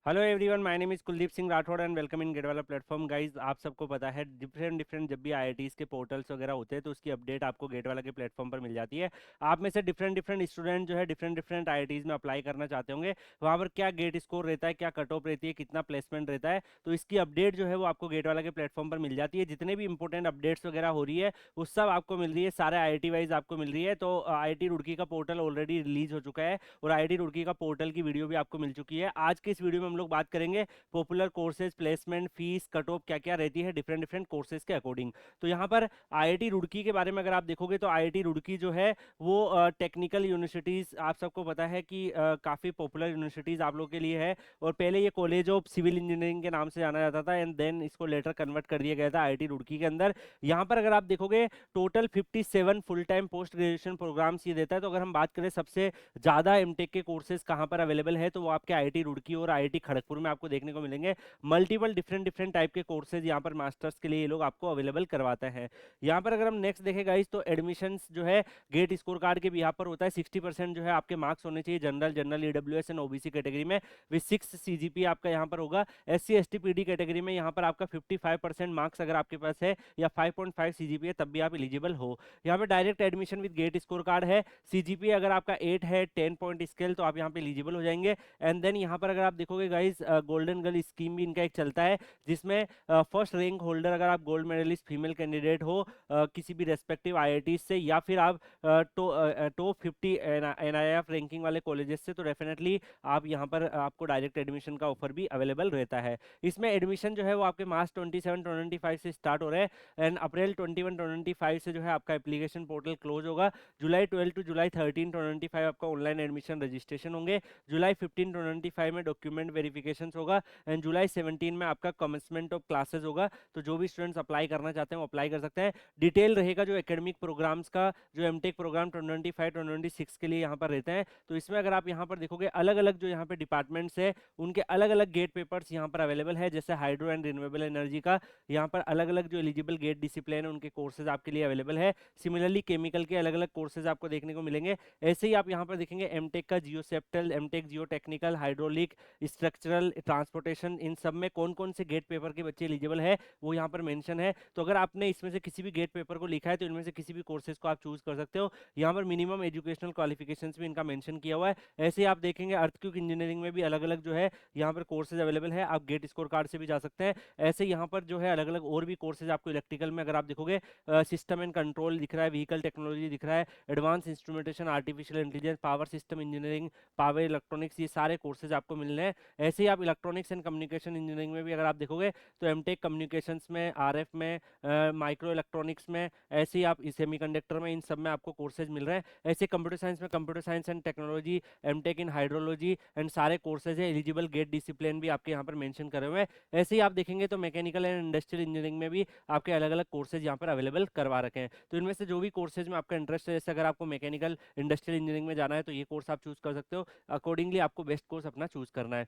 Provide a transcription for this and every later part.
Hello everyone, my name is Kuldeep Singh Rathore and welcome in GATE वाला platform. Guys, आप सबको पता है डिफरेंट डिफरेंट जब भी आईआईटीज के पोर्टल्स वगैरह होते हैं तो उसकी अपडेट आपको गेट वाला के प्लेटफॉर्म पर मिल जाती है। आप में से डिफरेंट डिफरेंट स्टूडेंट जो है डिफरेंट डिफरेंट आईआईटीज में अप्लाई करना चाहते होंगे। वहाँ पर क्या गेट स्कोर रहता है, क्या कट ऑफ रहती है, कितना प्लेसमेंट रहता है, तो इसकी अपडेट जो है वो आपको गेट वाला के प्लेटफॉर्म पर मिल जाती है। जितने भी इंपॉर्टेंट अपडेट्स वगैरह हो रही है वो सब आपको मिल रही है, सारे आईआईटी वाइज आपको मिल रही है। तो आईआईटी रुड़की का पोर्टल ऑलरेडी रिलीज हो चुका है और आईआईटी रुड़की का पोर्टल की वीडियो भी आपको मिल चुकी है। आज के इस वीडियो में हम लोग बात करेंगे popular courses, placement, fees, cut off क्या क्या रहती है डिफरेंट डिफरेंट कोर्सेज के अकॉर्डिंग। तो यहाँ पर आईआईटी रुड़की के बारे में अगर आप देखोगे तो आईआईटी रुड़की जो है वो टेक्निकल यूनिवर्सिटीज, आप सबको पता है कि काफ़ी पॉपुलर यूनिवर्सिटीज आप लोग के लिए है। और पहले ये कॉलेज ऑफ सिविल इंजीनियरिंग के नाम से जाना जाता था एंड देन इसको लेटर कन्वर्ट कर दिया गया था आईआईटी रुड़की के अंदर। यहाँ पर अगर आप देखोगे total 57 full time post graduation programmes ये देता है। तो अगर हम बात करें सबसे ज़्यादा एमटेक के कोर्सेज कहाँ पर अवेलेबल है तो वो आपके आईआईटी रुड़की और आईआईटी खड़गपुर में आपको देखने को मिलेंगे। मल्टीपल डिफरेंट डिफरेंट टाइप के कोर्सेज यहाँ पर मास्टर्स के लिए ये लोग आपको अवेलेबल करवाते हैं। यहाँ पर अगर हम नेक्स्ट देखें गाइस तो एडमिशंस जो है गेट स्कोर कार्ड के भी यहाँ पर होता है। 60% जो है आपके मार्क्स होने चाहिए general, general EWS and OBC category में विद 6 सीजीपी आपका यहाँ पर होगा। एससी एसटी पीडी कैटेगरी में यहाँ पर आपका 55% मार्क्स अगर आपके पास है या 5.5 सीजीपी है तब भी आप एलिजिबल हो। यहाँ पे direct admission with GATE score card है। सीजीपी अगर आपका 8 है, 10 पॉइंट स्केल, तो आप यहाँ पे एलिजिबल हो जाएंगे। एंड देन यहाँ पर अगर आप देखोगे गाइज गोल्डन गर्ल स्कीम भी इनका एक चलता है जिसमें फर्स्ट रैंक होल्डर अगर आप गोल्ड मेडलिस्ट फीमेल कैंडिडेट हो किसी भी रेस्पेक्टिव आईआईटी से या फिर आप टॉप 50 एनआईएफ रैंकिंग वाले कॉलेजेस से, तो डेफिनेटली आप यहाँ पर आपको डायरेक्ट एडमिशन का ऑफर भी अवेलेबल रहता है। इसमें एडमिशन जो है वो आपके मार्च 27-25 से स्टार्ट हो रहे हैं एंड अप्रैल 21-25 से जो है आपका एप्लीकेशन पोर्टल क्लोज होगा। जुलाई 12 टू जुलाई 13-25 आपका ऑनलाइन एडमिशन रजिस्ट्रेशन होंगे। जुलाई 15-25 में डॉक्यूमेंट वेरिफिकेशन होगा एंड जुलाई 17 में आपका कमेंसमेंट ऑफ क्लासेस होगा। तो जो भी स्टूडेंट्स अप्लाई करना चाहते हैं वो अप्लाई कर सकते हैं। डिटेल रहेगा जो एकेडमिक प्रोग्राम्स का, जो एमटेक प्रोग्राम 2025-2026 के लिए यहाँ पर रहते हैं। तो इसमें अगर आप यहाँ पर देखोगे अलग अलग जो यहाँ पे डिपार्टमेंट्स है उनके अलग अलग गेट पेपर्स यहाँ पर अवेलेबल है। जैसे हाइड्रो एंड रिन्यूएबल एनर्जी का यहाँ पर अलग अलग जो एलिजिबल गेट डिसिप्लिन है उनके कोर्सेज आपके लिए अवेलेबल है। सिमिलरली केमिकल के अलग अलग कोर्सेज आपको देखने को मिलेंगे। ऐसे ही आप यहाँ पर देखेंगे एमटेक का geospatial, MTech geotechnical, hydraulic, structural, transportation, इन सब में कौन कौन से गेट पेपर के बच्चे एलिजिबल है वो यहाँ पर मेंशन है। तो अगर आपने इसमें से किसी भी गेट पेपर को लिखा है तो इनमें से किसी भी कोर्सेज को आप चूज कर सकते हो। यहाँ पर मिनिमम एजुकेशनल क्वालिफिकेशंस भी इनका मेंशन किया हुआ है। ऐसे ही आप देखेंगे अर्थक्वेक इंजीनियरिंग में भी अलग अलग जो है यहाँ पर कोर्सेज अवेलेबल है, आप गेट स्कोर कार्ड से भी जा सकते हैं। ऐसे यहाँ पर जो है अलग अलग और भी कोर्सेज आपको इलेक्ट्रिकल में अगर आप देखोगे सिस्टम एंड कंट्रोल दिख रहा है, व्हीकल टेक्नोलॉजी दिख रहा है, advance instrumentation, artificial intelligence, power system engineering, power electronics, ये सारे कोर्सेज आपको मिल रहे हैं। ऐसे ही आप इलेक्ट्रॉनिक्स एंड कम्युनिकेशन इंजीनियरिंग में भी अगर आप देखोगे तो एमटेक कम्युनिकेशंस में, आरएफ में, माइक्रो इलेक्ट्रॉनिक्स में, ऐसे ही आप सेमीकंडक्टर में, इन सब में आपको कोर्सेज मिल रहे हैं। ऐसे कंप्यूटर साइंस में computer science and technology, M Tech in hydrology and सारे कोर्सेज है। एलिजिबल गेट डिसिप्लिन भी आपके यहाँ पर मेंशन करे हुए हैं। ऐसे ही आप देखेंगे तो मैकेनिकल एंड इंडस्ट्रियल इंजीनियरिंग में भी आपके अलग अलग कोर्सेज यहाँ पर अवेलेबल करवा रखे हैं। तो इनमें से जो भी कोर्सेज में आपका इंटरेस्ट है, जैसे अगर आपको मैकेनिकल इंडस्ट्रियल इंजीनियरिंग में जाना है तो ये कोर्स आप चूज कर सकते हो। अकॉर्डिंगली आपको बेस्ट कोर्स अपना चूज करना है।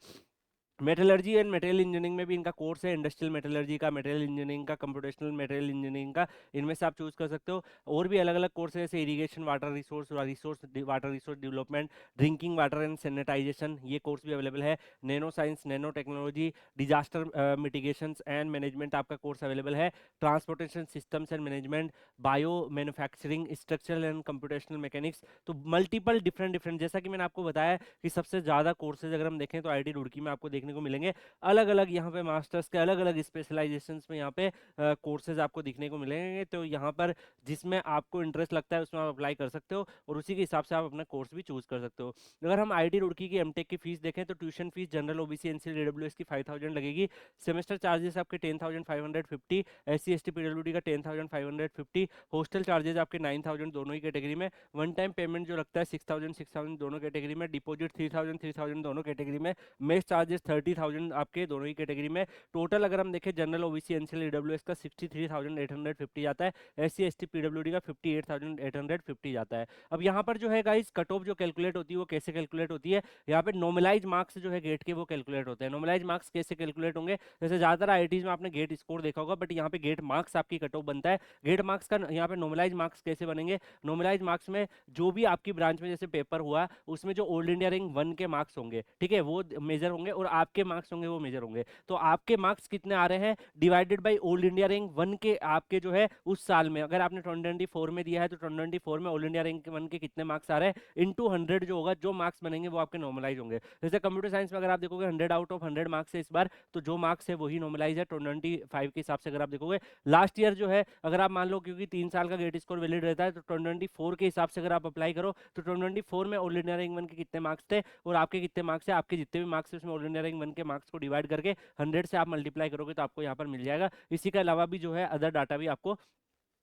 मेटलर्जी एंड मटेरियल इंजीनियरिंग में भी इनका कोर्स है, इंडस्ट्रियल मेटलर्जी का, मटेरियल इंजीनियरिंग का, कंप्यूटेशनल मटेरियल इंजीनियरिंग का, इनमें से आप चूज कर सकते हो। और भी अलग अलग कोर्स है जैसे irrigation water resource, water resource development, drinking water and sanitization, ये कोर्स भी अवेलेबल है। Nano science, nano technology, disaster mitigation and management आपका कोर्स अवेलेबल है। Transportation systems and management, bio manufacturing, structural and computational mechanics, तो multiple different different, जैसा कि मैंने आपको बताया कि सबसे ज्यादा कोर्सेज अगर हम देखें तो आईआईटी रुड़की में आपको देखने को मिलेंगे। अलग अलग यहाँ पे मास्टर्स के अलग अलग स्पेशलाइजेशंस में यहाँ पे कोर्सेज आपको दिखने को मिलेंगे। तो यहाँ पर जिसमें आपको इंटरेस्ट लगता है उसमें आप अप्लाई कर सकते हो और उसी के हिसाब से आप अपना कोर्स भी चूज कर सकते हो। अगर हम आईआईटी रुड़की की एमटेक की फीस देखें तो tuition fees general, OBC, NCL, EWS की 5000 लगेगी। सेमेस्टर चार्जेस आपके 10,550, एससी एसटी पीडब्ल्यूडी का 10,550, हॉस्टल चार्जेस आपके 9000 दोनों ही कैटेगरी में। वन टाइम पेमेंट जो लगता है 6000 दोनों कैटेगरी में, डिपॉजिट 3000 दोनों कैटेगरी में, मेस चार्जेस 30,000 आपके दोनों ही कैटेगरी में। टोटल अगर हम देखें जनरल, ओबीसी, एनसीएल, ईडब्ल्यूएस का 63,850 जाता है। एससी एसटी पीडब्ल्यूडी का 58,850 जाता है। अब यहाँ पर जो है गाइस कट ऑफ जो कैलकुलेट होती है वो कैसे कैलकुलेट होती है, यहाँ पे नॉर्मलाइज मार्क्स जो है गेट के वो कैलकुलेट होते हैं। नॉर्मलाइज मार्क्स कैसे कैलकुलेट होंगे, जैसे ज्यादातर आईआईटीज में आपने गेट स्कोर देखा होगा, बट यहाँ पे गेट मार्क्स आपकी कट ऑफ बनता है। गेट मार्क्स का यहाँ पे नॉर्मलाइज मार्क्स कैसे बनेंगे, नॉर्मलाइज मार्क्स में जो भी आपकी ब्रांच में जैसे पेपर हुआ उसमें जो ऑल इंडिया रैंक 1 के मार्क्स होंगे, ठीक है, वो मेजर होंगे और आपके मार्क्स होंगे वो मेजर होंगे। तो आपके मार्क्स कितने आ रहे हैं divided by old India rank 1 के आपके जो है उस साल में, अगर आपने 2024 में दिया है तो 2024 में ऑल इंडिया रैंक 1 के कितने मार्क्स आ रहे हैं इनटू 100 जो होगा, जो मार्क्स बनेंगे वो आपके नॉर्मलाइज होंगे। जैसे कंप्यूटर साइंस में अगर आप देखोगे 100 आउट ऑफ 100 मार्क्स है इस बार, तो जो मार्क्स है वही नॉर्मलाइज है 2025 के हिसाब से। अगर आप देखोगे लास्ट ईयर जो है, अगर आप मान लो क्योंकि 3 साल का गेट स्कोर वैलिड रहता है, तो 2024 के हिसाब से अगर आप अप्लाई करो तो 2024 में ऑल इंडिया रैंक 1 के कितने मार्क्स थे और आपके कितने मार्क्स है, आपके जितने भी मार्क्स है उसमें ऑल इंडिया रैंक 1 के मार्क्स को डिवाइड करके 100 से आप मल्टीप्लाई करोगे तो आपको यहाँ पर मिल जाएगा। इसी के अलावा भी जो है अदर डाटा भी आपको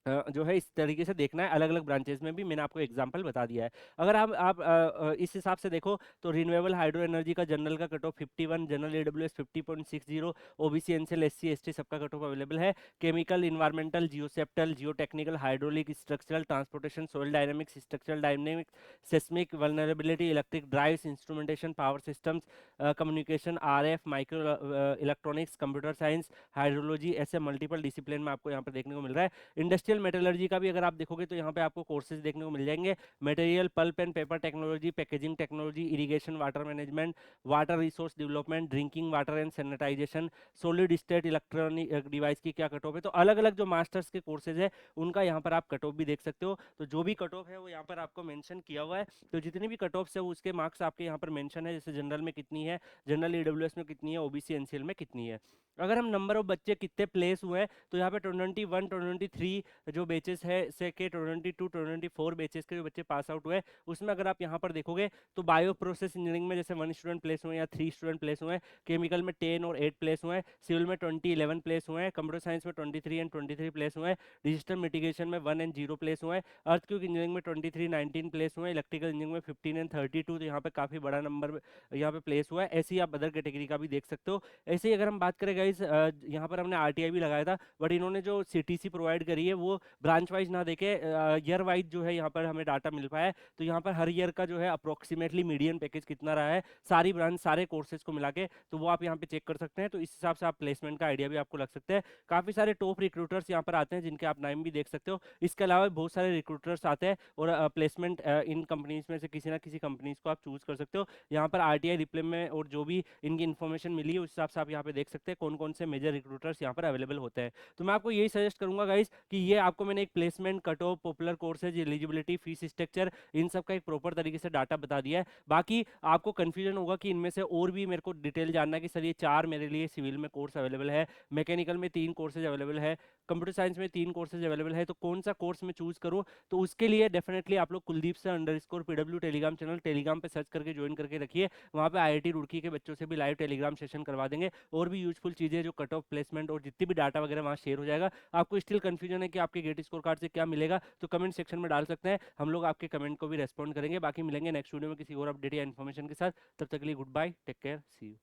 जो है इस तरीके से देखना है, अलग अलग ब्रांचेस में भी मैंने आपको एग्जांपल बता दिया है। अगर आप इस हिसाब से देखो तो रिन्यूएबल हाइड्रो एनर्जी का जनरल का cut off 51, general EWS 50.60, OBC NCL SC ST सबका कट ऑफ अवेलेबल है। Chemical, environmental, geospatial, geotechnical, hydraulic, structural, transportation, soil dynamics, structural dynamics, seismic, vulnerability, electric drives, instrumentation, power systems, communication, RF, micro electronics, computer science, hydrology, ऐसे multiple discipline में आपको यहाँ पर देखने को मिल रहा है। इंडस्ट्रियल मेटलर्जी का भी अगर आप देखोगे तो यहाँ पे आपको कोर्सेज देखने को मिल जाएंगे। Material, pulp and paper technology, packaging technology, irrigation, water management, water resource development, drinking water and sanitization, solid state electronic device की क्या कट ऑफ है। तो अलग अलग जो मास्टर्स के कोर्सेज है उनका यहाँ पर आप कट ऑफ भी देख सकते हो। तो जो भी कट ऑफ है वो यहाँ पर आपको मेंशन किया हुआ है। तो जितनी भी कट ऑफ है उसके मार्क्स आपके यहाँ पर मेंशन है, जैसे जनरल में कितनी है, जनरल ईडब्ल्यूएस में कितनी है, ओबीसी एनसीएल में कितनी है। अगर हम नंबर ऑफ बच्चे कितने प्लेस हुए हैं तो यहाँ पे 21, 23 जो बेचेस है से के 22, 24 बेचेस के जो बच्चे पास आउट हुए, उसमें अगर आप यहाँ पर देखोगे तो बायो प्रोसेस इंजीनियरिंग में जैसे 1 स्टूडेंट प्लेस हुए या 3 स्टूडेंट प्लेस हुए हैं, केमिकल में 10 और 8 प्लेस हुए हैं, सिविल में 20, 11 प्लेस हुए हैं, कंप्यूटर साइंस में 23 एंड 23 प्लेस हुए हैं, डिजिटल मिटिगेशन में 1 एंड 0 प्लेस हुए हैं, अर्थक्वेक इंजीनियरिंग में 23, 19 प्लेस हुए हैं, इलेक्ट्रिकल इंजीनियरिंग में 15 एंड 32, तो यहाँ पे काफी बड़ा नंबर यहाँ पे प्लेस हुआ है। ऐसे ही आप अदर कैटेगरी का भी देख सकते हो। ऐसे ही अगर हम बात करें गाइस, यहाँ पर हमने आरटीआई भी लगाया था, बट इन्होंने जो सीटीसी प्रोवाइड करी है वो ब्रांच वाइज ना देके ईयर वाइज जो है यहाँ पर हमें डाटा मिल पाया है। तो यहाँ पर हर ईयर का जो है अप्रोक्सीमेटली मीडियन पैकेज कितना रहा है सारी ब्रांच सारे कोर्सेज को मिला के, तो वो आप यहाँ पे चेक कर सकते हैं। तो इस हिसाब से आप प्लेसमेंट का आइडिया भी आपको लग सकता है। काफी सारे टॉप रिक्रूटर्स यहाँ पर आते हैं जिनके आप नाम भी देख सकते हो। इसके अलावा बहुत सारे रिक्रूटर्स आते हैं और प्लेसमेंट इन कंपनीज में से किसी ना किसी कंपनीज को आप चूज कर सकते हो। यहाँ पर आरटीआई रिप्ले में और जो भी इनकी इन्फॉर्मेशन मिली है उस हिसाब से आप यहाँ पे देख सकते हैं कौन कौन से मेजर रिक्रूटर्स यहाँ पर अवेलेबल होते हैं। तो मैं आपको यही सजेस्ट करूंगा गाइस कि ये आपको मैंने एक placement cut off, popular courses, eligibility, fees structure, इन सब का एक प्रॉपर तरीके से डाटा बता दिया है। बाकी आपको कंफ्यूजन होगा कि इनमें से और भी मेरे को डिटेल जानना है कि सर ये 4 मेरे लिए सिविल में कोर्स अवेलेबल है, मैकेनिकल में 3 कोर्सेज अवेलेबल है, कंप्यूटर साइंस में 3 कोर्सेज अवेलेबल है, तो कौन सा कोर्स मैं चूज करूँ। तो उसके लिए डेफिनेटली आप लोग Kuldeep sir underscore PW Telegram channel Telegram पे सर्च करके ज्वाइन करके रखिए। वहाँ पे आईआईटी रुड़की के बच्चों से भी लाइव टेलीग्राम सेशन करवा देंगे और भी यूजफुल चीजें, जो कट ऑफ, प्लेसमेंट और जितनी भी डाटा वगैरह वहाँ शेयर हो जाएगा। आपको स्टिल कंफ्यूजन है कि आपके गेट स्कोर कार्ड से क्या मिलेगा, तो कमेंट सेक्शन में डाल सकते हैं, हम लोग आपके कमेंट को भी रेस्पॉन्ड करेंगे। बाकी मिलेंगे नेक्स्ट वीडियो में किसी और अपडेट या इन्फॉर्मेशन के साथ। तब तक के लिए goodbye, take care, see you.